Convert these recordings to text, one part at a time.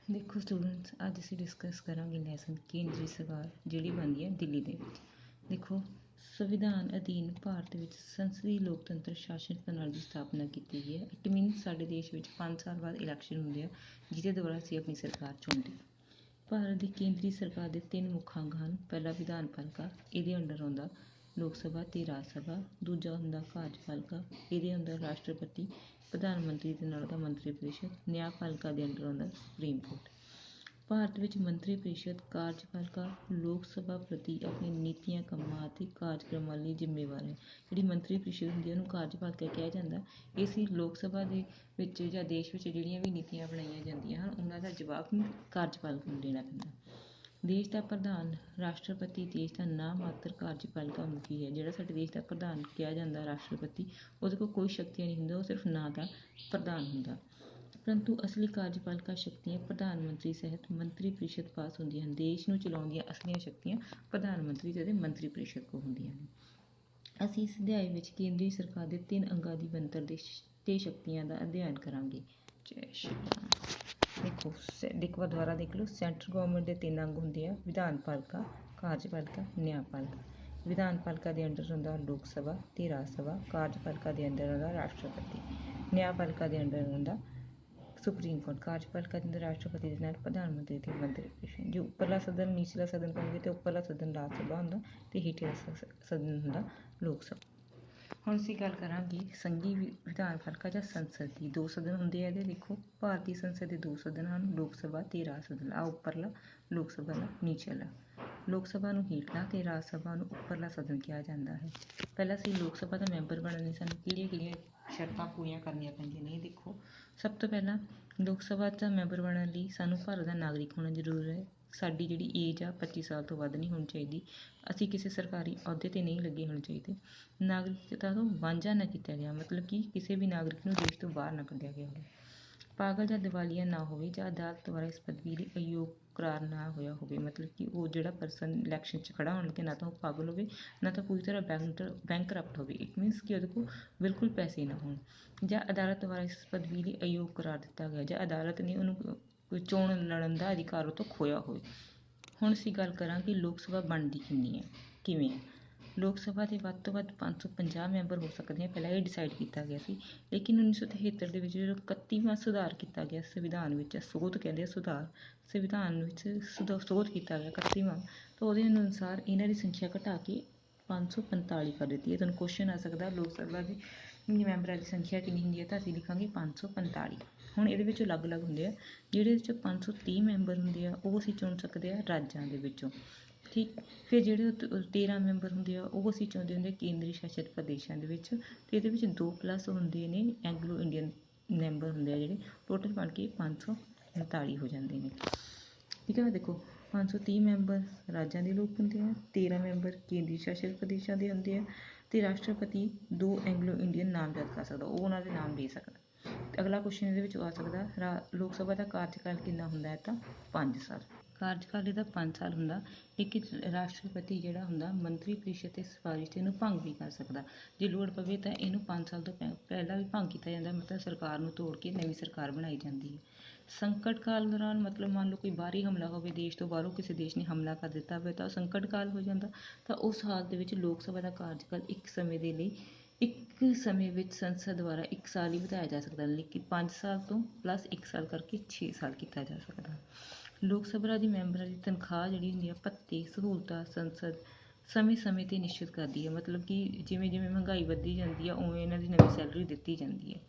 ਦੇਖੋ ਸਟੂਡੈਂਟਸ, ਅੱਜ ਅਸੀਂ ਡਿਸਕਸ ਕਰਾਂਗੇ ਲੈਸਨ ਕੇਂਦਰੀ ਸਰਕਾਰ ਜਿਹੜੀ ਬਣਦੀ ਹੈ ਦਿੱਲੀ ਦੇ ਵਿੱਚ। ਦੇਖੋ, ਸੰਵਿਧਾਨ ਅਧੀਨ ਭਾਰਤ ਵਿੱਚ ਸੰਸਦੀ ਲੋਕਤੰਤਰ ਸ਼ਾਸਨ ਪ੍ਰਣਾਲੀ ਦੀ ਸਥਾਪਨਾ ਕੀਤੀ ਗਈ ਹੈ। ਇਟ ਮੀਨਸ ਸਾਡੇ ਦੇਸ਼ ਵਿੱਚ 5 ਸਾਲ ਬਾਅਦ ਇਲੈਕਸ਼ਨ ਹੁੰਦੇ ਆ, ਜਿਹਦੇ ਦੁਆਰਾ ਅਸੀਂ ਆਪਣੀ ਸਰਕਾਰ ਚੁਣਦੇ ਹਾਂ। ਭਾਰਤ ਦੀ ਕੇਂਦਰੀ ਸਰਕਾਰ ਦੇ 3 ਮੁੱਖ ਅੰਗ ਹਨ। ਪਹਿਲਾ ਵਿਧਾਨ ਪਾਲਿਕਾ, ਇਹਦੇ ਅੰਡਰ ਆਉਂਦਾ ਲੋਕ ਸਭਾ ਤੇ ਰਾਜ ਸਭਾ। ਦੂਜਾ ਹੁੰਦਾ ਕਾਰਜਪਾਲਿਕਾ, ਇਹਦੇ ਅੰਦਰ ਰਾਸ਼ਟਰਪਤੀ, ਪ੍ਰਧਾਨ ਮੰਤਰੀ ਦੇ ਨਾਲ ਦਾ ਮੰਤਰੀ ਪਰਿਸ਼ਦ। ਨਿਆਂਪਾਲਿਕਾ ਦੇ ਅੰਡਰ ਆਉਂਦਾ ਸੁਪਰੀਮ ਕੋਰਟ। ਭਾਰਤ ਵਿੱਚ ਮੰਤਰੀ ਪਰਿਸ਼ਦ, ਕਾਰਜਪਾਲਿਕਾ ਲੋਕ ਸਭਾ ਪ੍ਰਤੀ ਆਪਣੀ ਨੀਤੀਆਂ, ਕੰਮਾਂ ਅਤੇ ਕਾਰਜਕ੍ਰਮਾਂ ਲਈ ਜ਼ਿੰਮੇਵਾਰ ਹੈ। ਜਿਹੜੀ ਮੰਤਰੀ ਪਰਿਸ਼ਦ ਹੁੰਦੀ ਹੈ ਉਹਨੂੰ ਕਾਰਜਪਾਲਿਕਾ ਕਿਹਾ ਜਾਂਦਾ। ਇਹ ਸੀ ਲੋਕ ਸਭਾ ਦੇ ਵਿੱਚ ਜਾਂ ਦੇਸ਼ ਵਿੱਚ ਜਿਹੜੀਆਂ ਵੀ ਨੀਤੀਆਂ ਬਣਾਈਆਂ ਜਾਂਦੀਆਂ ਹਨ ਉਹਨਾਂ ਦਾ ਜਵਾਬ ਕਾਰਜਪਾਲਿਕਾ ਨੂੰ ਦੇਣਾ ਪੈਂਦਾ। ਦੇਸ਼ ਦਾ ਪ੍ਰਧਾਨ ਰਾਸ਼ਟਰਪਤੀ ਦੇਸ਼ ਦਾ ਨਾਮ ਮਾਤਰ ਕਾਰਜਪਾਲਿਕਾ ਮੁਖੀ ਹੈ। ਜਿਹੜਾ ਸਾਡੇ ਦੇਸ਼ ਦਾ ਪ੍ਰਧਾਨ ਕਿਹਾ ਜਾਂਦਾ ਰਾਸ਼ਟਰਪਤੀ, ਉਹਦੇ ਕੋਲ ਕੋਈ ਸ਼ਕਤੀਆਂ ਨਹੀਂ ਹੁੰਦਾ, ਉਹ ਸਿਰਫ ਨਾਂ ਦਾ ਪ੍ਰਧਾਨ ਹੁੰਦਾ। ਪਰੰਤੂ ਅਸਲੀ ਕਾਰਜਪਾਲਿਕਾ ਸ਼ਕਤੀਆਂ ਪ੍ਰਧਾਨ ਮੰਤਰੀ ਸਹਿਤ ਮੰਤਰੀ ਪਰਿਸ਼ਦ ਪਾਸ ਹੁੰਦੀਆਂ ਹਨ। ਦੇਸ਼ ਨੂੰ ਚਲਾਉਣ ਦੀਆਂ ਅਸਲੀਆਂ ਸ਼ਕਤੀਆਂ ਪ੍ਰਧਾਨ ਮੰਤਰੀ ਅਤੇ ਮੰਤਰੀ ਪਰਿਸ਼ਦ ਕੋਲ ਹੁੰਦੀਆਂ ਨੇ। ਅਸੀਂ ਇਸ ਅਧਿਆਇ ਵਿੱਚ ਕੇਂਦਰੀ ਸਰਕਾਰ ਦੇ 3 ਅੰਗਾਂ ਦੀ ਬਣਤਰ ਤੇ ਸ਼ਕਤੀਆਂ ਦਾ ਅਧਿਐਨ ਕਰਾਂਗੇ। ਜੈ ਸ਼੍ਰੀ ਰਾਮ। ਦੇਖੋ, ਇੱਕ ਵਾਰ ਦੁਬਾਰਾ ਦੇਖ ਲਓ। ਸੈਂਟਰਲ ਗੌਰਮੈਂਟ ਦੇ 3 ਅੰਗ ਹੁੰਦੇ ਆ: ਵਿਧਾਨ ਪਾਲਿਕਾ, ਕਾਰਜਪਾਲਿਕਾ, ਨਿਆਂਪਾਲਿਕਾ। ਵਿਧਾਨ ਪਾਲਿਕਾ ਦੇ ਅੰਡਰ ਹੁੰਦਾ ਲੋਕ ਸਭਾ ਤੇ ਰਾਜ ਸਭਾ। ਕਾਰਜਪਾਲਿਕਾ ਦੇ ਅੰਡਰ ਹੁੰਦਾ ਰਾਸ਼ਟਰਪਤੀ। ਨਿਆਂਪਾਲਿਕਾ ਦੇ ਅੰਡਰ ਹੁੰਦਾ ਸੁਪਰੀਮ ਕੋਰਟ। ਕਾਰਜਪਾਲਿਕਾ ਦੇ ਅੰਦਰ ਰਾਸ਼ਟਰਪਤੀ ਦੇ ਨਾਲ ਪ੍ਰਧਾਨ ਮੰਤਰੀ ਤੇ ਮੰਤਰੀ ਪਰਿਸ਼ਦ। ਜੋ ਉੱਪਰਲਾ ਸਦਨ ਨੀਚਲਾ ਸਦਨ ਕਹੋਗੇ ਤੇ ਉੱਪਰਲਾ ਸਦਨ ਰਾਜ ਸਭਾ ਹੁੰਦਾ ਤੇ ਹੇਠਲਾ ਸਦਨ ਹੁੰਦਾ ਲੋਕ ਸਭਾ। ਹੁਣ ਅਸੀਂ ਗੱਲ ਕਰਾਂਗੇ ਸੰਘੀ ਵਿਧਾਨ ਪਾਲਿਕਾ ਜਾਂ ਸੰਸਦ ਦੀ। 2 ਸਦਨ ਹੁੰਦੇ ਆ ਇਹਦੇ। ਦੇਖੋ, ਭਾਰਤੀ ਸੰਸਦ ਦੇ 2 ਸਦਨ ਹਨ, ਲੋਕ ਸਭਾ ਤੇ ਰਾਜ ਸਦਨ। ਆ ਉੱਪਰਲਾ ਲੋਕ ਸਭਾ ਦਾ ਨੀਚਲਾ। ਲੋਕ ਸਭਾ ਨੂੰ ਹੇਠਲਾ ਤੇ ਰਾਜ ਸਭਾ ਨੂੰ ਉੱਪਰਲਾ ਸਦਨ ਕਿਹਾ ਜਾਂਦਾ ਹੈ। ਪਹਿਲਾਂ ਅਸੀਂ ਲੋਕ ਸਭਾ ਦਾ ਮੈਂਬਰ ਬਣਨ ਲਈ ਸਾਨੂੰ ਕਿਹੜੀਆਂ ਸ਼ਰਤਾਂ ਪੂਰੀਆਂ ਕਰਨੀਆਂ ਪੈਂਦੀਆਂ ਨੇ। ਦੇਖੋ, ਸਭ ਤੋਂ ਪਹਿਲਾਂ ਲੋਕ ਸਭਾ ਦਾ ਮੈਂਬਰ ਬਣਨ ਲਈ ਸਾਨੂੰ ਭਾਰਤ ਦਾ ਨਾਗਰਿਕ ਹੋਣਾ ਜ਼ਰੂਰੀ ਹੈ। ਸਾਡੀ ਜਿਹੜੀ ਏਜ ਆ 25 ਸਾਲ ਤੋਂ ਵੱਧ ਨਹੀਂ ਹੋਣੀ ਚਾਹੀਦੀ। ਅਸੀਂ ਕਿਸੇ ਸਰਕਾਰੀ ਅਹੁਦੇ 'ਤੇ ਨਹੀਂ ਲੱਗੇ ਹੋਣੇ ਚਾਹੀਦੇ। ਨਾਗਰਿਕਤਾ ਤੋਂ ਵਾਂਝਾ ਨਾ ਕੀਤਾ ਗਿਆ, ਮਤਲਬ ਕਿ ਕਿਸੇ ਵੀ ਨਾਗਰਿਕ ਨੂੰ ਦੇਸ਼ ਤੋਂ ਬਾਹਰ ਨਾ ਕੱਢਿਆ ਗਿਆ ਹੋਵੇ। ਪਾਗਲ ਜਾਂ ਦਿਵਾਲੀਆ ਨਾ ਹੋਵੇ ਜਾਂ ਅਦਾਲਤ ਦੁਆਰਾ ਇਸ ਪਦਵੀ ਲਈ ਅਯੋਗ ਕਰਾਰ ਨਾ ਹੋਇਆ ਹੋਵੇ। ਮਤਲਬ ਕਿ ਉਹ ਜਿਹੜਾ ਪਰਸਨ ਇਲੈਕਸ਼ਨ 'ਚ ਖੜਾ ਹੋਣ ਲੱਗੇ ਨਾ ਤਾਂ ਉਹ ਪਾਗਲ ਹੋਵੇ, ਨਾ ਤਾਂ ਪੂਰੀ ਤਰ੍ਹਾਂ ਬੈਂਕਰਪਟ ਹੋਵੇ। ਇਟ ਮੀਨਸ ਕਿ ਉਹਦੇ ਕੋਲ ਬਿਲਕੁਲ ਪੈਸੇ ਨਾ ਹੋਣ। ਜਾਂ ਅਦਾਲਤ ਦੁਆਰਾ ਇਸ ਪਦਵੀ ਲਈ ਅਯੋਗ ਕਰਾਰ ਦਿੱਤਾ ਗਿਆ, ਜਾਂ ਅਦਾਲਤ ਨੇ ਉਹਨੂੰ ਕੋਈ ਚੋਣ ਲੜਨ ਦਾ ਅਧਿਕਾਰ ਉਹ ਤੋਂ ਖੋਇਆ ਹੋਵੇ। ਹੁਣ ਅਸੀਂ ਗੱਲ ਕਰਾਂਗੇ ਲੋਕ ਸਭਾ ਬਣਦੀ ਕਿਵੇਂ ਹੈ। ਲੋਕ ਸਭਾ ਦੇ ਵੱਧ ਤੋਂ ਵੱਧ 550 ਮੈਂਬਰ ਹੋ ਸਕਦੇ ਆ। ਪਹਿਲਾਂ ਇਹ ਡਿਸਾਈਡ ਕੀਤਾ ਗਿਆ ਸੀ, ਲੇਕਿਨ 1973 ਦੇ ਵਿੱਚ ਜਦੋਂ 31ਵਾਂ ਸੁਧਾਰ ਕੀਤਾ ਗਿਆ ਸੰਵਿਧਾਨ ਵਿੱਚ, ਸੋਧ ਕਹਿੰਦੇ ਆ ਸੁਧਾਰ, ਸੰਵਿਧਾਨ ਵਿੱਚ ਸੋਧ ਕੀਤਾ ਗਿਆ 31ਵਾਂ, ਤਾਂ ਉਹਦੇ ਅਨੁਸਾਰ ਇਹਨਾਂ ਦੀ ਸੰਖਿਆ ਘਟਾ ਕੇ 545 ਕਰ ਦਿੱਤੀ ਹੈ। ਤੁਹਾਨੂੰ ਕੁਐਸਚਨ ਆ ਸਕਦਾ ਲੋਕ ਸਭਾ ਦੇ ਮੈਂਬਰਾਂ ਦੀ ਸੰਖਿਆ ਕਿੰਨੀ ਹੁੰਦੀ ਹੈ, ਤਾਂ ਅਸੀਂ ਲਿਖਾਂਗੇ 545। ਹੁਣ ਇਹਦੇ ਵਿੱਚੋਂ ਅਲੱਗ-ਅਲੱਗ ਹੁੰਦੇ ਆ। ਜਿਹੜੇ ਵਿੱਚ 530 ਮੈਂਬਰ ਹੁੰਦੇ ਆ ਉਹ ਅਸੀਂ ਚੁਣ ਸਕਦੇ ਆ ਰਾਜਾਂ ਦੇ ਵਿੱਚੋਂ, ਠੀਕ। ਫਿਰ ਜਿਹੜੇ 13 ਮੈਂਬਰ ਹੁੰਦੇ ਆ ਉਹ ਅਸੀਂ ਚੁਣਦੇ ਹੁੰਦੇ ਕੇਂਦਰੀ ਸ਼ਾਸਿਤ ਪ੍ਰਦੇਸ਼ਾਂ ਦੇ ਵਿੱਚ, ਅਤੇ ਇਹਦੇ ਵਿੱਚ 2+ ਹੁੰਦੇ ਨੇ ਐਂਗਲੋ ਇੰਡੀਅਨ ਮੈਂਬਰ ਹੁੰਦੇ ਆ, ਜਿਹੜੇ ਟੋਟਲ ਬਣ ਕੇ 539 ਹੋ ਜਾਂਦੇ ਨੇ, ਠੀਕ ਹੈ। ਦੇਖੋ, 530 ਮੈਂਬਰ ਰਾਜਾਂ ਦੇ ਲੋਕ ਹੁੰਦੇ ਆ, 13 ਮੈਂਬਰ ਕੇਂਦਰੀ ਸ਼ਾਸਿਤ ਪ੍ਰਦੇਸ਼ਾਂ ਦੇ ਹੁੰਦੇ ਆ, ਅਤੇ ਰਾਸ਼ਟਰਪਤੀ 2 ਐਂਗਲੋ ਇੰਡੀਅਨ ਨਾਮਜ਼ਦ ਕਰ ਸਕਦਾ, ਉਹ ਉਹਨਾਂ ਦੇ ਨਾਮ ਦੇ ਸਕਦਾ। ਅਗਲਾ ਕੁਐਸਚਨ ਇਹਦੇ ਵਿੱਚ ਆ ਸਕਦਾ ਲੋਕ ਸਭਾ ਦਾ ਕਾਰਜਕਾਲ ਕਿੰਨਾ ਹੁੰਦਾ ਹੈ, ਤਾਂ 5 ਸਾਲ। ਕਾਰਜਕਾਲ ਇਹਦਾ 5 ਸਾਲ ਹੁੰਦਾ, ਲੇਕਿਨ ਰਾਸ਼ਟਰਪਤੀ ਜਿਹੜਾ ਹੁੰਦਾ ਮੰਤਰੀ ਪਰਿਸ਼ਦ ਤੇ ਸਿਫਾਰਿਸ਼ ਤੇ ਇਹਨੂੰ ਭੰਗ ਵੀ ਕਰ ਸਕਦਾ। ਜੇ ਲੋੜ ਪਵੇ ਤਾਂ ਇਹਨੂੰ 5 ਸਾਲ ਤੋਂ ਪਹਿਲਾਂ ਵੀ ਭੰਗ ਕੀਤਾ ਜਾਂਦਾ, ਮਤਲਬ ਸਰਕਾਰ ਨੂੰ ਤੋੜ ਕੇ ਨਵੀਂ ਸਰਕਾਰ ਬਣਾਈ ਜਾਂਦੀ ਹੈ। ਸੰਕਟ ਕਾਲ ਦੌਰਾਨ, ਮਤਲਬ ਮੰਨ ਲਓ ਕੋਈ ਬਾਹਰੀ ਹਮਲਾ ਹੋਵੇ, ਦੇਸ਼ ਤੋਂ ਬਾਹਰੋਂ ਕਿਸੇ ਦੇਸ਼ ਨੇ ਹਮਲਾ ਕਰ ਦਿੱਤਾ ਹੋਵੇ ਤਾਂ ਸੰਕਟ ਕਾਲ ਹੋ ਜਾਂਦਾ। ਤਾਂ ਉਸ ਹਾਲਤ ਦੇ ਵਿੱਚ ਲੋਕ ਸਭਾ ਦਾ ਕਾਰਜਕਾਲ ਇੱਕ ਸਮੇਂ ਵਿੱਚ ਸੰਸਦ ਦੁਆਰਾ 1 ਸਾਲ ਹੀ ਵਧਾਇਆ ਜਾ ਸਕਦਾ, ਲੇਕਿਨ 5 ਸਾਲ ਤੋਂ +1 ਸਾਲ ਕਰਕੇ 6 ਸਾਲ ਕੀਤਾ ਜਾ ਸਕਦਾ। ਲੋਕ ਸਭਾ ਦੀ ਮੈਂਬਰਾਂ ਦੀ ਤਨਖਾਹ ਜਿਹੜੀ ਹੁੰਦੀ ਆ, ਭੱਤੇ, ਸਹੂਲਤਾਂ ਸੰਸਦ ਸਮੇਂ-ਸਮੇਂ 'ਤੇ ਨਿਸ਼ਚਿਤ ਕਰਦੀ ਹੈ। ਮਤਲਬ ਕਿ ਜਿਵੇਂ ਜਿਵੇਂ ਮਹਿੰਗਾਈ ਵੱਧਦੀ ਜਾਂਦੀ ਆ ਉਵੇਂ ਇਹਨਾਂ ਦੀ ਨਵੀਂ ਸੈਲਰੀ ਦਿੱਤੀ ਜਾਂਦੀ ਹੈ।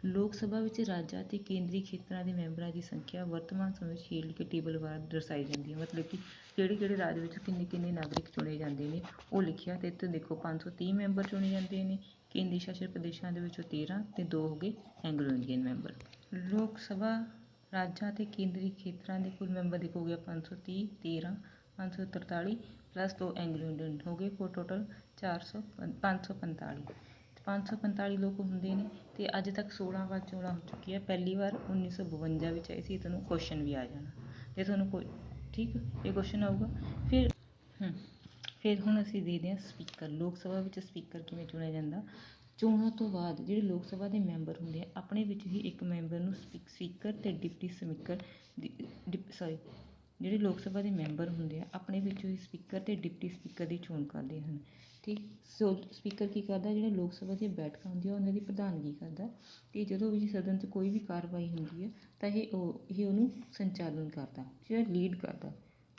ਲੋਕ ਸਭਾ ਵਿੱਚ ਰਾਜਾਂ ਅਤੇ ਕੇਂਦਰੀ ਖੇਤਰਾਂ ਦੇ ਮੈਂਬਰਾਂ ਦੀ ਸੰਖਿਆ ਵਰਤਮਾਨ ਸਮੇਂ ਵਿੱਚ ਹੇਠ ਲਿਖੇ ਟੇਬਲ ਦੁਆਰਾ ਦਰਸਾਈ ਜਾਂਦੀ ਹੈ। ਮਤਲਬ ਕਿ ਕਿਹੜੇ ਰਾਜ ਵਿੱਚ ਕਿੰਨੇ ਨਾਗਰਿਕ ਚੁਣੇ ਜਾਂਦੇ ਨੇ ਉਹ ਲਿਖਿਆ। ਅਤੇ ਇੱਥੇ ਦੇਖੋ 530 ਮੈਂਬਰ ਚੁਣੇ ਜਾਂਦੇ ਨੇ, ਕੇਂਦਰੀ ਸ਼ਾਸਿਤ ਪ੍ਰਦੇਸ਼ਾਂ ਦੇ ਵਿੱਚੋਂ 13 ਅਤੇ 2 ਹੋ ਗਏ ਐਂਗਲੋ ਇੰਡੀਅਨ ਮੈਂਬਰ। ਲੋਕ ਸਭਾ ਰਾਜਾਂ ਅਤੇ ਕੇਂਦਰੀ ਖੇਤਰਾਂ ਦੇ ਕੁੱਲ ਮੈਂਬਰ ਦੇਖੋ ਗਿਆ 530, 13, 543 +2 ਐਂਗਲੋ ਇੰਡੀਅਨ ਹੋ ਗਏ, ਟੋਟਲ 545। 545 ਲੋਕ ਹੁੰਦੇ ਨੇ, ਅਤੇ ਅੱਜ ਤੱਕ 16 ਵਾਰ ਚੋਣਾਂ ਹੋ ਚੁੱਕੀਆਂ। ਪਹਿਲੀ ਵਾਰ 1952 ਵਿੱਚ ਆਈ ਸੀ। ਤੁਹਾਨੂੰ ਕੁਐਸਚਨ ਵੀ ਆ ਜਾਣਾ ਜੇ ਤੁਹਾਨੂੰ ਕੋਈ, ਠੀਕ, ਇਹ ਕੁਐਸਚਨ ਆਊਗਾ। ਫਿਰ ਹੁਣ ਅਸੀਂ ਦੇਖਦੇ ਹਾਂ ਸਪੀਕਰ। ਲੋਕ ਸਭਾ ਵਿੱਚ ਸਪੀਕਰ ਕਿਵੇਂ ਚੁਣਿਆ ਜਾਂਦਾ। ਚੋਣਾਂ ਤੋਂ ਬਾਅਦ ਜਿਹੜੇ ਲੋਕ ਸਭਾ ਦੇ ਮੈਂਬਰ ਹੁੰਦੇ ਆ ਆਪਣੇ ਵਿੱਚ ਹੀ ਇੱਕ ਮੈਂਬਰ ਨੂੰ ਸਪੀਕਰ ਅਤੇ ਡਿਪਟੀ ਸਪੀਕਰ ਜਿਹੜੇ ਲੋਕ ਸਭਾ ਦੇ ਮੈਂਬਰ ਹੁੰਦੇ ਆ ਆਪਣੇ ਵਿੱਚੋਂ ਹੀ ਸਪੀਕਰ ਅਤੇ ਡਿਪਟੀ ਸਪੀਕਰ ਦੀ ਚੋਣ ਕਰਦੇ ਹਨ। ਠੀਕ, ਸੋ ਸਪੀਕਰ ਕੀ ਕਰਦਾ, ਜਿਹੜੇ ਲੋਕ ਸਭਾ ਦੀਆਂ ਬੈਠਕਾਂ ਹੁੰਦੀਆਂ ਉਹਨਾਂ ਦੀ ਪ੍ਰਧਾਨਗੀ ਕਰਦਾ ਅਤੇ ਜਦੋਂ ਵੀ ਸਦਨ 'ਚ ਕੋਈ ਵੀ ਕਾਰਵਾਈ ਹੁੰਦੀ ਹੈ ਤਾਂ ਇਹ ਉਹਨੂੰ ਸੰਚਾਲਨ ਕਰਦਾ, ਜਿਹੜਾ ਲੀਡ ਕਰਦਾ।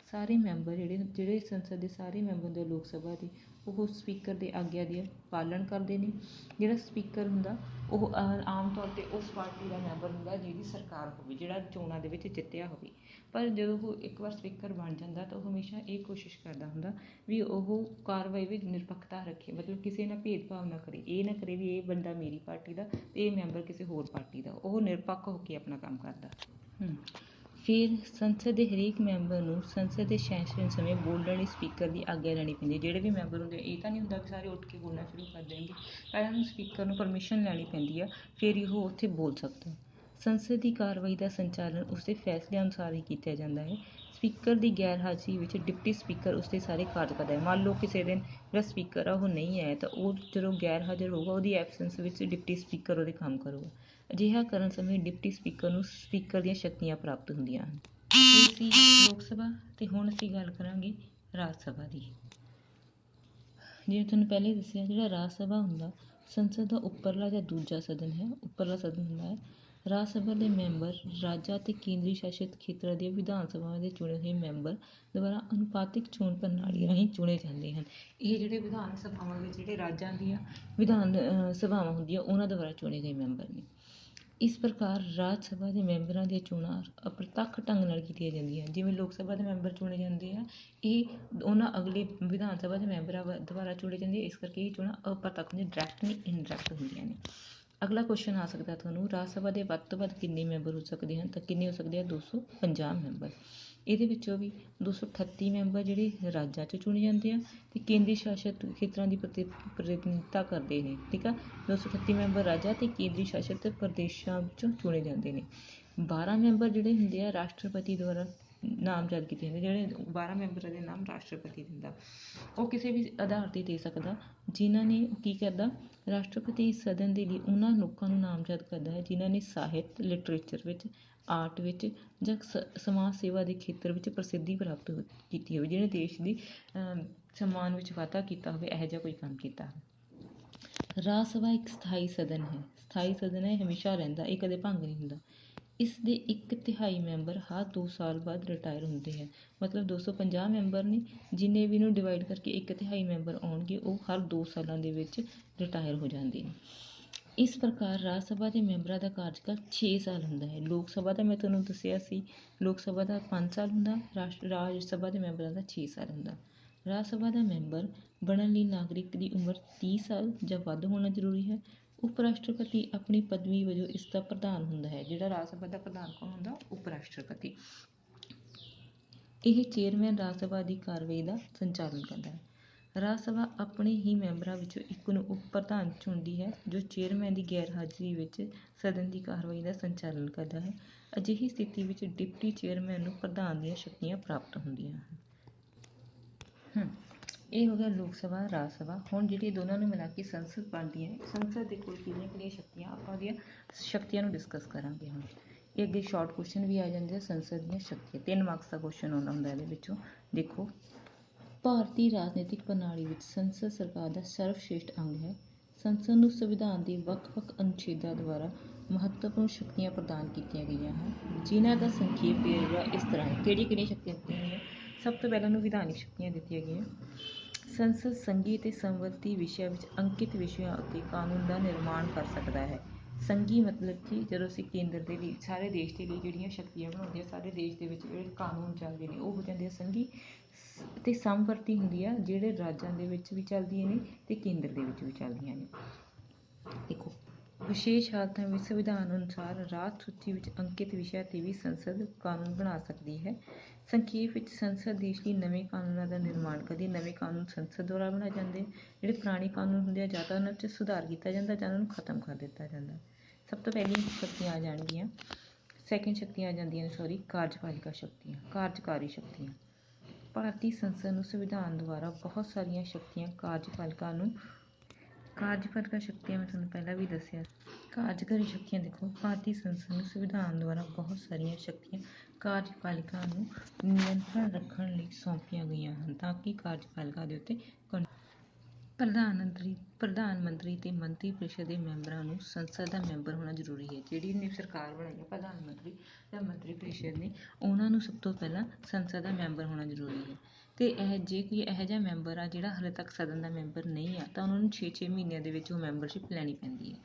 ਸਾਰੇ ਮੈਂਬਰ ਜਿਹੜੇ ਸੰਸਦ ਦੇ ਸਾਰੇ ਮੈਂਬਰ ਹੁੰਦੇ ਲੋਕ ਸਭਾ ਦੇ, ਉਹ ਸਪੀਕਰ ਦੇ ਆਗਿਆ ਦੀ ਪਾਲਣ ਕਰਦੇ ਨੇ। ਜਿਹੜਾ ਸਪੀਕਰ ਹੁੰਦਾ ਉਹ ਆਮ ਤੌਰ 'ਤੇ ਉਸ ਪਾਰਟੀ ਦਾ ਮੈਂਬਰ ਹੁੰਦਾ ਜਿਹਦੀ ਸਰਕਾਰ ਹੋਵੇ, ਜਿਹੜਾ ਚੋਣਾਂ ਦੇ ਵਿੱਚ ਜਿੱਤਿਆ ਹੋਵੇ। ਪਰ ਜਦੋਂ ਉਹ ਇੱਕ ਵਾਰ ਸਪੀਕਰ ਬਣ ਜਾਂਦਾ ਤਾਂ ਉਹ ਹਮੇਸ਼ਾ ਇਹ ਕੋਸ਼ਿਸ਼ ਕਰਦਾ ਹੁੰਦਾ ਵੀ ਉਹ ਕਾਰਵਾਈ ਵਿੱਚ ਨਿਰਪੱਖਤਾ ਰੱਖੇ, ਮਤਲਬ ਕਿਸੇ ਨਾਲ ਭੇਦਭਾਵ ਨਾ ਕਰੇ, ਇਹ ਨਾ ਕਰੇ ਵੀ ਇਹ ਬੰਦਾ ਮੇਰੀ ਪਾਰਟੀ ਦਾ ਅਤੇ ਇਹ ਮੈਂਬਰ ਕਿਸੇ ਹੋਰ ਪਾਰਟੀ ਦਾ। ਉਹ ਨਿਰਪੱਖ ਹੋ ਕੇ ਆਪਣਾ ਕੰਮ ਕਰਦਾ। ਫਿਰ ਸੰਸਦ ਦੇ ਹਰੇਕ ਮੈਂਬਰ ਨੂੰ ਸੰਸਦ ਦੇ ਸੈਸ਼ਨ ਸਮੇਂ ਬੋਲਣ ਲਈ ਸਪੀਕਰ ਦੀ ਆਗਿਆ ਲੈਣੀ ਪੈਂਦੀ ਹੈ। ਜਿਹੜੇ ਵੀ ਮੈਂਬਰ ਹੁੰਦੇ ਇਹ ਤਾਂ ਨਹੀਂ ਹੁੰਦਾ ਵੀ ਸਾਰੇ ਉੱਠ ਕੇ ਬੋਲਣਾ ਸ਼ੁਰੂ ਕਰ ਦੇਣਗੇ, ਪਹਿਲਾਂ ਉਹਨੂੰ ਸਪੀਕਰ ਨੂੰ ਪਰਮਿਸ਼ਨ ਲੈਣੀ ਪੈਂਦੀ ਆ, ਫਿਰ ਹੀ ਉਹ ਉੱਥੇ ਬੋਲ ਸਕਦਾ। ਸੰਸਦ ਦੀ ਕਾਰਵਾਈ ਦਾ ਸੰਚਾਲਨ ਉਸਦੇ ਫੈਸਲੇ ਅਨੁਸਾਰ ਹੀ ਕੀਤਾ ਜਾਂਦਾ ਹੈ। ਸਪੀਕਰ ਦੀ ਗੈਰ ਹਾਜ਼ਰੀ ਵਿੱਚ ਡਿਪਟੀ ਸਪੀਕਰ ਉਸਦੇ ਸਾਰੇ ਕਾਰਜ ਕਰਦਾ ਹੈ। ਮੰਨ ਲਓ ਕਿਸੇ ਦਿਨ ਜਿਹੜਾ ਸਪੀਕਰ ਆ ਉਹ ਨਹੀਂ ਆਇਆ ਤਾਂ ਉਹ ਜਦੋਂ ਗੈਰ ਹਾਜ਼ਰ ਹੋਊਗਾ ਉਹਦੀ ਐਬਸੈਂਸ ਵਿੱਚ ਡਿਪਟੀ ਸਪੀਕਰ ਉਹਦੇ ਕੰਮ ਕਰੂਗਾ। ਅਜਿਹਾ ਕਰਨ ਸਮੇਂ ਡਿਪਟੀ ਸਪੀਕਰ ਨੂੰ ਸਪੀਕਰ ਦੀਆਂ ਸ਼ਕਤੀਆਂ ਪ੍ਰਾਪਤ ਹੁੰਦੀਆਂ ਹਨ। ਇਹ ਸੀ ਲੋਕ ਸਭਾ ਅਤੇ ਹੁਣ ਅਸੀਂ ਗੱਲ ਕਰਾਂਗੇ ਰਾਜ ਸਭਾ ਦੀ। ਜਿਵੇਂ ਤੁਹਾਨੂੰ ਪਹਿਲੇ ਦੱਸਿਆ, ਜਿਹੜਾ ਰਾਜ ਸਭਾ ਹੁੰਦਾ ਸੰਸਦ ਦਾ ਉੱਪਰਲਾ ਜਾਂ ਦੂਜਾ ਸਦਨ ਹੈ, ਉੱਪਰਲਾ ਸਦਨ ਹੁੰਦਾ ਹੈ। ਰਾਜ ਸਭਾ ਦੇ ਮੈਂਬਰ ਰਾਜਾਂ ਅਤੇ ਕੇਂਦਰੀ ਸ਼ਾਸਿਤ ਖੇਤਰਾਂ ਦੀਆਂ ਵਿਧਾਨ ਸਭਾਵਾਂ ਦੇ ਚੁਣੇ ਹੋਏ ਮੈਂਬਰ ਦੁਆਰਾ ਅਨੁਪਾਤਿਕ ਚੋਣ ਪ੍ਰਣਾਲੀ ਰਾਹੀਂ ਚੁਣੇ ਜਾਂਦੇ ਹਨ। ਇਹ ਜਿਹੜੇ ਵਿਧਾਨ ਸਭਾਵਾਂ ਵਿੱਚ ਜਿਹੜੇ ਰਾਜਾਂ ਦੀਆਂ ਵਿਧਾਨ ਸਭਾਵਾਂ ਹੁੰਦੀਆਂ ਉਹਨਾਂ ਦੁਆਰਾ ਚੁਣੇ ਗਏ ਮੈਂਬਰ ਨੇ। ਇਸ ਪ੍ਰਕਾਰ ਰਾਜ ਸਭਾ ਦੇ ਮੈਂਬਰਾਂ ਦੀਆਂ ਚੋਣਾਂ ਅਪ੍ਰਤੱਖ ਢੰਗ ਨਾਲ ਕੀਤੀਆਂ ਜਾਂਦੀਆਂ ਹਨ। ਜਿਵੇਂ ਲੋਕ ਸਭਾ ਦੇ ਮੈਂਬਰ ਚੁਣੇ ਜਾਂਦੇ ਆ, ਇਹ ਉਹਨਾਂ ਅਗਲੇ ਵਿਧਾਨ ਸਭਾ ਦੇ ਮੈਂਬਰਾਂ ਦੁਆਰਾ ਚੁਣੇ ਜਾਂਦੇ, ਇਸ ਕਰਕੇ ਇਹ ਚੋਣਾਂ ਅਪ੍ਰਤੱਖ ਹੁੰਦੀਆਂ, ਡਾਇਰੈਕਟ ਨਹੀਂ ਇਨਡਾਇਰੈਕਟ ਹੁੰਦੀਆਂ ਨੇ। ਅਗਲਾ ਕੁਐਸਚਨ ਆ ਸਕਦਾ ਤੁਹਾਨੂੰ, ਰਾਜ ਸਭਾ ਦੇ ਵੱਧ ਤੋਂ ਵੱਧ ਕਿੰਨੇ ਮੈਂਬਰ ਹੋ ਸਕਦੇ ਹਨ? ਤਾਂ ਕਿੰਨੇ ਹੋ ਸਕਦੇ ਆ? 250 ਮੈਂਬਰ। ਇਹਦੇ ਵਿੱਚੋਂ ਵੀ 238 ਮੈਂਬਰ ਜਿਹੜੇ ਰਾਜਾਂ 'ਚ ਚੁਣੇ ਜਾਂਦੇ ਆ ਅਤੇ ਕੇਂਦਰੀ ਸ਼ਾਸਿਤ ਖੇਤਰਾਂ ਦੀ ਪ੍ਰਤੀਨਿਧਤਾ ਕਰਦੇ ਨੇ। ਠੀਕ ਆ, 238 ਮੈਂਬਰ ਰਾਜਾਂ ਅਤੇ ਕੇਂਦਰੀ ਸ਼ਾਸਿਤ ਪ੍ਰਦੇਸ਼ਾਂ ਵਿੱਚੋਂ ਚੁਣੇ ਜਾਂਦੇ ਨੇ। 12 ਮੈਂਬਰ ਜਿਹੜੇ ਹੁੰਦੇ ਆ ਰਾਸ਼ਟਰਪਤੀ ਦੁਆਰਾ ਨਾਮਜ਼ਦ ਕੀਤੇ ਜਾਂਦੇ, ਜਿਹੜੇ 12 ਮੈਂਬਰਾਂ ਦੇ ਨਾਮ ਰਾਸ਼ਟਰਪਤੀ ਦਿੰਦਾ। ਉਹ ਕਿਸੇ ਵੀ ਆਧਾਰ 'ਤੇ ਦੇ ਸਕਦਾ ਜਿਨ੍ਹਾਂ ਨੇ ਕੀ ਕਰਦਾ, ਰਾਸ਼ਟਰਪਤੀ ਸਦਨ ਦੇ ਲਈ ਉਹਨਾਂ ਲੋਕਾਂ ਨੂੰ ਨਾਮਜ਼ਦ ਕਰਦਾ ਹੈ ਜਿਨ੍ਹਾਂ ਨੇ ਸਾਹਿਤ, ਲਿਟਰੇਚਰ ਵਿੱਚ, ਆਰਟ ਵਿੱਚ ਜਾਂ ਸਮਾਜ ਸੇਵਾ ਦੇ ਖੇਤਰ ਵਿੱਚ ਪ੍ਰਸਿੱਧੀ ਪ੍ਰਾਪਤ ਕੀਤੀ ਹੋਵੇ, ਜਿਹਨੇ ਦੇਸ਼ ਦੀ ਸਨਮਾਨ ਵਿੱਚ ਵਾਧਾ ਕੀਤਾ ਹੋਵੇ, ਇਹੋ ਜਿਹਾ ਕੋਈ ਕੰਮ ਕੀਤਾ ਹੋਵੇ। ਰਾਜ ਸਭਾ ਇੱਕ ਸਥਾਈ ਸਦਨ ਹੈ। ਸਥਾਈ ਸਦਨ ਹੈ, ਹਮੇਸ਼ਾ ਰਹਿੰਦਾ, ਇਹ ਕਦੇ ਭੰਗ ਨਹੀਂ ਹੁੰਦਾ। ਇਸ ਦੇ 1/3 ਮੈਂਬਰ ਹਰ 2 ਸਾਲ ਬਾਅਦ ਰਿਟਾਇਰ ਹੁੰਦੇ ਹੈ। ਮਤਲਬ 250 ਮੈਂਬਰ ਨੇ, ਜਿੰਨੇ ਵੀ ਇਹਨੂੰ ਡਿਵਾਈਡ ਕਰਕੇ 1/3 ਮੈਂਬਰ ਆਉਣਗੇ ਉਹ ਹਰ 2 ਸਾਲਾਂ ਦੇ ਵਿੱਚ ਰਿਟਾਇਰ ਹੋ ਜਾਂਦੇ ਨੇ। ਇਸ ਪ੍ਰਕਾਰ ਰਾਜ ਸਭਾ ਦੇ ਮੈਂਬਰਾਂ ਦਾ ਕਾਰਜਕਾਲ 6 ਸਾਲ ਹੁੰਦਾ ਹੈ। ਲੋਕ ਸਭਾ ਦਾ ਮੈਂ ਤੁਹਾਨੂੰ ਦੱਸਿਆ ਸੀ, ਲੋਕ ਸਭਾ ਦਾ 5 ਸਾਲ ਹੁੰਦਾ, ਰਾਜ ਸਭਾ ਦੇ ਮੈਂਬਰਾਂ ਦਾ 6 ਸਾਲ ਹੁੰਦਾ। ਰਾਜ ਸਭਾ ਦਾ ਮੈਂਬਰ ਬਣਨ ਲਈ ਨਾਗਰਿਕ ਦੀ ਉਮਰ 30 ਸਾਲ ਜਾਂ ਵੱਧ ਹੋਣਾ ਜ਼ਰੂਰੀ ਹੈ। ਉਪ ਰਾਸ਼ਟਰਪਤੀ ਆਪਣੀ ਪਦਵੀ ਵਜੋਂ ਇਸ ਦਾ ਪ੍ਰਧਾਨ ਹੁੰਦਾ ਹੈ। ਜਿਹੜਾ ਰਾਜ ਸਭਾ ਦਾ ਪ੍ਰਧਾਨ ਕੌਣ ਹੁੰਦਾ? ਉਪ ਰਾਸ਼ਟਰਪਤੀ। ਇਹ ਚੇਅਰਮੈਨ ਰਾਜ ਸਭਾ ਦੀ ਕਾਰਵਾਈ ਦਾ ਸੰਚਾਲਨ ਕਰਦਾ ਹੈ। ਰਾਜ ਸਭਾ ਆਪਣੇ ਹੀ ਮੈਂਬਰਾਂ ਵਿੱਚੋਂ ਇੱਕ ਨੂੰ ਉਪ ਪ੍ਰਧਾਨ ਚੁਣਦੀ ਹੈ ਜੋ ਚੇਅਰਮੈਨ ਦੀ ਗੈਰ ਹਾਜ਼ਰੀ ਵਿੱਚ ਸਦਨ ਦੀ ਕਾਰਵਾਈ ਦਾ ਸੰਚਾਲਨ ਕਰਦਾ ਹੈ। ਅਜਿਹੀ ਸਥਿਤੀ ਵਿੱਚ ਡਿਪਟੀ ਚੇਅਰਮੈਨ ਨੂੰ ਪ੍ਰਧਾਨ ਦੀਆਂ ਸ਼ਕਤੀਆਂ ਪ੍ਰਾਪਤ ਹੁੰਦੀਆਂ ਹਨ। ਇਹ ਹੋ ਗਿਆ ਲੋਕ ਸਭਾ, ਰਾਜ ਸਭਾ। ਹੁਣ ਜਿਹੜੀ ਦੋਨਾਂ ਨੂੰ ਮਿਲਾ ਕੇ ਸੰਸਦ ਬਣਦੀ ਹੈ, ਸੰਸਦ ਦੇ ਕੋਲ ਕਿਹੜੀਆਂ ਸ਼ਕਤੀਆਂ, ਆਪਾਂ ਉਹਦੀਆਂ ਸ਼ਕਤੀਆਂ ਨੂੰ ਡਿਸਕਸ ਕਰਾਂਗੇ ਹੁਣ। ਇਹ ਅੱਗੇ ਸ਼ਾਰਟ ਕੁਐਸਚਨ ਵੀ ਆ ਜਾਂਦੇ ਆ, ਸੰਸਦ ਦੀਆਂ ਸ਼ਕਤੀਆਂ 3 ਮਾਰਕਸ ਦਾ ਕੁਐਸਚਨ ਆਉਂਦਾ ਹੁੰਦਾ ਇਹਦੇ ਵਿੱਚੋਂ। ਦੇਖੋ, ਭਾਰਤੀ ਰਾਜਨੀਤਿਕ ਪ੍ਰਣਾਲੀ ਵਿੱਚ ਸੰਸਦ ਸਰਕਾਰ ਦਾ ਸਰਵਸ਼੍ਰੇਸ਼ਠ ਅੰਗ ਹੈ। ਸੰਸਦ ਨੂੰ ਸੰਵਿਧਾਨ ਦੇ ਵੱਖ-ਵੱਖ ਅਨੁਛੇਦਾਂ ਦੁਆਰਾ ਮਹੱਤਵਪੂਰਨ ਸ਼ਕਤੀਆਂ ਪ੍ਰਦਾਨ ਕੀਤੀਆਂ ਗਈਆਂ ਹਨ, ਜਿਨ੍ਹਾਂ ਦਾ ਸੰਖੇਪ ਵੇਰਵਾ ਇਸ ਤਰ੍ਹਾਂ ਹੈ। ਕਿਹੜੀਆਂ ਸ਼ਕਤੀਆਂ ਦਿੱਤੀਆਂ ਗਈਆਂ? ਸਭ ਤੋਂ ਪਹਿਲਾਂ ਨੂੰ ਵਿਧਾਨਿਕ ਸ਼ਕਤੀਆਂ ਦਿੱਤੀਆਂ ਗਈਆਂ। ਸੰਸਦ ਸੰਘੀ ਅਤੇ ਸੰਵਰਤੀ ਵਿਸ਼ਿਆਂ ਵਿੱਚ ਅੰਕਿਤ ਵਿਸ਼ਿਆਂ ਉੱਤੇ ਕਾਨੂੰਨ ਦਾ ਨਿਰਮਾਣ ਕਰ ਸਕਦਾ ਹੈ। ਸੰਘੀ ਮਤਲਬ ਕਿ ਜਦੋਂ ਅਸੀਂ ਕੇਂਦਰ ਦੇ ਲਈ, ਸਾਰੇ ਦੇਸ਼ ਦੇ ਲਈ ਜਿਹੜੀਆਂ ਸ਼ਕਤੀਆਂ ਬਣਾਉਂਦੇ ਆ, ਸਾਰੇ ਦੇਸ਼ ਦੇ ਵਿੱਚ ਜਿਹੜੇ ਕਾਨੂੰਨ ਚੱਲਦੇ ਨੇ ਉਹ ਹੋ ਜਾਂਦੇ ਆ ਸੰਘੀ। ਅਤੇ ਸਮਵਰਤੀ ਹੁੰਦੀ ਆ, ਜਿਹੜੇ ਰਾਜਾਂ ਦੇ ਵਿੱਚ ਵੀ ਚੱਲਦੀਆਂ ਨੇ ਅਤੇ ਕੇਂਦਰ ਦੇ ਵਿੱਚ ਵੀ ਚੱਲਦੀਆਂ ਨੇ। ਦੇਖੋ, ਵਿਸ਼ੇਸ਼ ਹਾਲਤਾਂ ਵਿੱਚ ਸੰਵਿਧਾਨ ਅਨੁਸਾਰ ਰਾਜ ਸੂਚੀ ਵਿੱਚ ਅੰਕਿਤ ਵਿਸ਼ਿਆਂ 'ਤੇ ਵੀ ਸੰਸਦ ਕਾਨੂੰਨ ਬਣਾ ਸਕਦੀ ਹੈ। ਸੰਖੇਪ ਵਿੱਚ ਸੰਸਦ ਦੇਸ਼ ਲਈ ਨਵੇਂ ਕਾਨੂੰਨਾਂ ਦਾ ਨਿਰਮਾਣ ਕਰਦੀ ਹੈ। ਨਵੇਂ ਕਾਨੂੰਨ ਸੰਸਦ ਦੁਆਰਾ ਬਣਾਏ ਜਾਂਦੇ। ਜਿਹੜੇ ਪੁਰਾਣੇ ਕਾਨੂੰਨ ਹੁੰਦੇ ਆ ਜਾਂ ਤਾਂ ਉਹਨਾਂ 'ਚ ਸੁਧਾਰ ਕੀਤਾ ਜਾਂਦਾ ਜਾਂ ਉਹਨਾਂ ਨੂੰ ਖਤਮ ਕਰ ਦਿੱਤਾ ਜਾਂਦਾ। ਸਭ ਤੋਂ ਪਹਿਲੀਆਂ ਸ਼ਕਤੀਆਂ ਆ ਜਾਣਗੀਆਂ, ਸੈਕਿੰਡ ਸ਼ਕਤੀਆਂ ਆ ਜਾਂਦੀਆਂ ਨੇ, ਕਾਰਜਪਾਲਿਕਾ ਸ਼ਕਤੀਆਂ, ਕਾਰਜਕਾਰੀ ਸ਼ਕਤੀਆਂ। ਭਾਰਤੀ ਸੰਸਦ ਨੂੰ ਸੰਵਿਧਾਨ ਦੁਆਰਾ ਬਹੁਤ ਸਾਰੀਆਂ ਸ਼ਕਤੀਆਂ ਕਾਰਜਪਾਲਿਕਾ ਨੂੰ ਕਾਰਜਪਾਲਿਕਾ ਸ਼ਕਤੀਆਂ ਮੈਂ ਤੁਹਾਨੂੰ ਪਹਿਲਾਂ ਵੀ ਦੱਸਿਆ। ਕਾਰਜਕਾਰੀ ਸ਼ਕਤੀਆਂ ਦੇਖੋ, ਭਾਰਤੀ ਸੰਸਦ ਨੂੰ ਸੰਵਿਧਾਨ ਦੁਆਰਾ ਬਹੁਤ ਸਾਰੀਆਂ ਸ਼ਕਤੀਆਂ ਕਾਰਜਪਾਲਿਕਾ ਨੂੰ ਨਿਯੰਤਰਣ ਰੱਖਣ ਲਈ ਸੌਂਪੀਆਂ ਗਈਆਂ ਹਨ ਤਾਂ ਕਿ ਕਾਰਜਪਾਲਿਕਾ ਦੇ ਉੱਤੇ ਪ੍ਰਧਾਨ ਮੰਤਰੀ ਤੇ ਮੰਤਰੀ ਪਰਿਸ਼ਦ ਦੇ ਮੈਂਬਰਾਂ ਨੂੰ ਸੰਸਦ ਦਾ ਮੈਂਬਰ ਹੋਣਾ ਜ਼ਰੂਰੀ ਹੈ। ਜਿਹੜੀ ਨੇ ਸਰਕਾਰ ਬਣਾਈ ਹੈ ਪ੍ਰਧਾਨ ਮੰਤਰੀ ਜਾਂ ਮੰਤਰੀ ਪਰਿਸ਼ਦ ਨੇ, ਉਹਨਾਂ ਨੂੰ ਸਭ ਤੋਂ ਪਹਿਲਾਂ ਸੰਸਦ ਦਾ ਮੈਂਬਰ ਹੋਣਾ ਜ਼ਰੂਰੀ ਹੈ। ਤੇ ਜੇ ਕੋਈ ਇਹੋ ਜਿਹਾ ਮੈਂਬਰ ਆ ਜਿਹੜਾ ਹਾਲੇ ਤੱਕ ਸਦਨ ਦਾ ਮੈਂਬਰ ਨਹੀਂ ਆ ਤਾਂ ਉਹਨਾਂ ਨੂੰ 6 ਮਹੀਨਿਆਂ ਦੇ ਵਿੱਚ ਉਹ ਮੈਂਬਰਸ਼ਿਪ ਲੈਣੀ ਪੈਂਦੀ ਹੈ।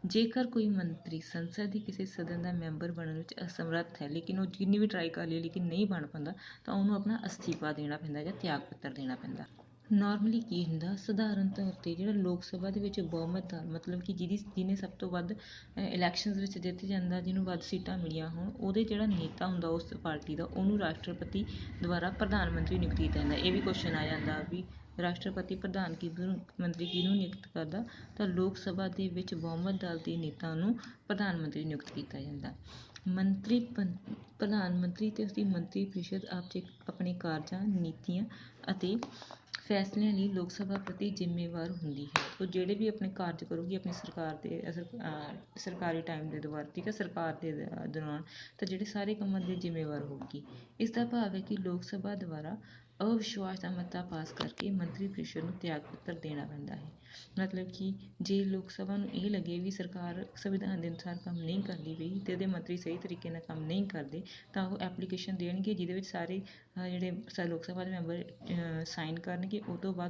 ਜੇਕਰ ਕੋਈ ਮੰਤਰੀ ਸੰਸਦ ਦੇ ਕਿਸੇ ਸਦਨ ਦਾ ਮੈਂਬਰ ਬਣਨ ਵਿੱਚ ਅਸਮਰੱਥ ਹੈ, ਲੇਕਿਨ ਉਹ ਜਿੰਨੀ ਵੀ ਟਰਾਈ ਕਰ ਲਈ ਲੇਕਿਨ ਨਹੀਂ ਬਣ ਪਾਉਂਦਾ, ਤਾਂ ਉਹਨੂੰ ਆਪਣਾ ਅਸਤੀਫਾ ਦੇਣਾ ਪੈਂਦਾ ਜਾਂ ਤਿਆਗ ਪੱਤਰ ਦੇਣਾ ਪੈਂਦਾ। ਨਾਰਮਲੀ ਕੀ ਹੁੰਦਾ, ਸਧਾਰਨ ਤੌਰ 'ਤੇ ਜਿਹੜਾ ਲੋਕ ਸਭਾ ਦੇ ਵਿੱਚ ਬਹੁਮਤ ਦਾ ਮਤਲਬ ਕਿ ਜਿਹਨੇ ਸਭ ਤੋਂ ਵੱਧ ਇਲੈਕਸ਼ਨਸ ਵਿੱਚ ਜਿੱਤ ਜਾਂਦਾ, ਜਿਹਨੂੰ ਵੱਧ ਸੀਟਾਂ ਮਿਲੀਆਂ ਹੋਣ, ਉਹਦੇ ਜਿਹੜਾ ਨੇਤਾ ਹੁੰਦਾ ਉਸ ਪਾਰਟੀ ਦਾ, ਉਹਨੂੰ ਰਾਸ਼ਟਰਪਤੀ ਦੁਆਰਾ ਪ੍ਰਧਾਨ ਮੰਤਰੀ ਨਿਯੁਕਤ ਕੀਤਾ ਜਾਂਦਾ। ਇਹ ਵੀ ਕੁਐਸਚਨ ਆ ਜਾਂਦਾ ਵੀ ਰਾਸ਼ਟਰਪਤੀ ਪ੍ਰਧਾਨ ਮੰਤਰੀ ਕਿਹਨੂੰ ਨਿਯੁਕਤ ਕਰਦਾ, ਤਾਂ ਲੋਕ ਸਭਾ ਦੇ ਵਿੱਚ ਬਹੁਮਤ ਦਲ ਦੇ ਨੇਤਾ ਨੂੰ ਪ੍ਰਧਾਨ ਮੰਤਰੀ ਨਿਯੁਕਤ ਕੀਤਾ ਜਾਂਦਾ। ਪ੍ਰਧਾਨ ਮੰਤਰੀ ਤੇ ਉਸਦੀ ਮੰਤਰੀ ਪਰਿਸ਼ਦ ਆਪਣੇ ਕਾਰਜਾਂ, ਨੀਤੀਆਂ ਅਤੇ ਫੈਸਲਿਆਂ ਲਈ ਲੋਕ ਸਭਾ ਪ੍ਰਤੀ ਜ਼ਿੰਮੇਵਾਰ ਹੁੰਦੀ ਹੈ। ਉਹ ਜਿਹੜੇ ਵੀ ਆਪਣੇ ਕਾਰਜ ਕਰੂਗੀ ਆਪਣੀ ਸਰਕਾਰੀ ਟਾਈਮ ਦੇ ਦੁਆਰਾ, ਠੀਕ ਹੈ, ਸਰਕਾਰ ਦੇ ਦੌਰਾਨ, ਤਾਂ ਜਿਹੜੇ ਸਾਰੇ ਕੰਮਾਂ ਦੇ ਜ਼ਿੰਮੇਵਾਰ ਹੋਊਗੀ। ਇਸ ਦਾ ਭਾਵ ਹੈ ਕਿ ਲੋਕ ਸਭਾ ਦੁਆਰਾ ਅਵਿਸ਼ਵਾਸ ਦਾ ਮਤਾ ਪਾਸ ਕਰਕੇ ਮੰਤਰੀ ਪਰਿਸ਼ਦ ਨੂੰ ਤਿਆਗ ਪੱਤਰ ਦੇਣਾ ਪੈਂਦਾ ਹੈ। ਮਤਲਬ ਕਿ ਜੇ ਲੋਕ ਸਭਾ ਨੂੰ ਇਹ ਲੱਗੇ ਵੀ ਸਰਕਾਰ ਸੰਵਿਧਾਨ ਦੇ ਅਨੁਸਾਰ ਕੰਮ ਨਹੀਂ ਕਰਦੀ ਪਈ ਅਤੇ ਉਹਦੇ ਮੰਤਰੀ ਸਹੀ ਤਰੀਕੇ ਨਾਲ ਕੰਮ ਨਹੀਂ ਕਰਦੇ, ਤਾਂ ਉਹ ਐਪਲੀਕੇਸ਼ਨ ਦੇਣਗੇ ਜਿਹਦੇ ਵਿੱਚ ਸਾਰੇ ਜਿਹੜੇ ਲੋਕ ਸਭਾ ਦੇ ਮੈਂਬਰ ਸਾਈਨ ਕਰਨਗੇ। ਉਹ ਤੋਂ ਬਾਅਦ